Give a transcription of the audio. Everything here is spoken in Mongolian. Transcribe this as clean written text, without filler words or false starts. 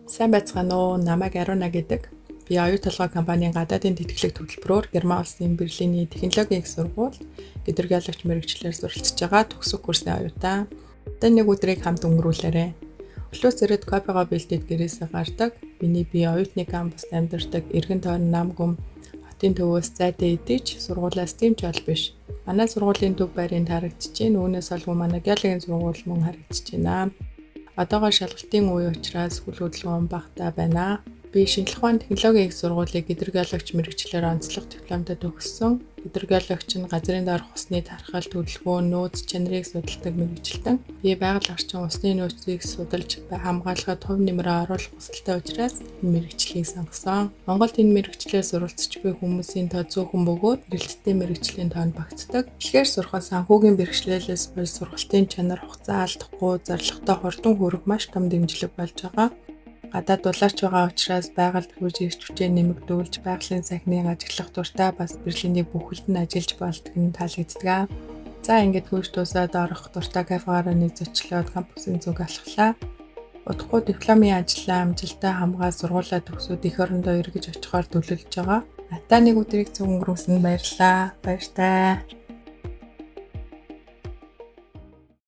Сайн байцгаана уу? Намайг Аруна гэдэг. Би оюу толгой компанийн гадаадын тэтгэлэг төлбөрөөр Герман улсын Берлиний технологийн их сургууль гэдрэгяалагч мэрэгчлэр суралцж байгаа төгсөх курсын оюутан. Одоо нэг өдрийг хамт өнгөрүүлээрэй. Өглөөс ирээд кофего бэлдээд гэрээсээ гардаг. Миний бие оюутны кампуст амьдардаг эргэн тойрон нам гүм хотын төвөөс зайтай идэж сургуулиас тэмч ол биш. Манай сургуулийн төв байранд харагдаж байна. Үүнээс олгүй манай геологийн сургууль мөн харагдаж байна. Одоогоор шалгалтын үе учраас хүл хөдөлгөөн багтаа байна. Би шинжлэх ухааны технологийн их сургуулийг гэдрэгяалагч мэрэгчлэр онцлог дипломтой төгссөн. Гэдрэгяалагч нь газрын доорх усны тархалт, хөдөлгөөн, нөөц чанарыг судалдаг мэрэгчлэн. Би байгаль орчин усны нөөцийг судалж хамгаалахад хувь нэмрээ оруулах хүсэлтэй учраас энэ мэрэгчлийг сонгосон. Монголд энэ мэрэгчлэр суралцж буй хүмүүсийн тоо зөөхөн бөгөөд эрэлттэй мэрэгчлийн тоо нь багтдаг. Тэгэхээр сурах санхүүгийн бэрхшээлээс болж сургалтын чанар хугацаа алдахгүй зорилготой хурдан хүрэх маш том дэмжлэг болж байгаа. Гадаад дулаарч байгаа учраас байгальд хурж ирч хүчээ нэмэгдүүлж байгалийн сахиныг ажиглах дуртай бас Берлиний бүх хөлтөнд ажиллаж болдог нь таалагддаг. За ингээд хөөж дуусаад орох дуртай кафеараа нэг зочлоод кампусын зүг алхлаа. Удахгүй дипломын ажлаа амжилттай хамгаад сургуулаа төгсөөд эх орондоо эргэж очихоор төлөвлөж байгаа. Та нэг өдрийг зөв өнгөрүүлсэнд баярлалаа. Баяртай.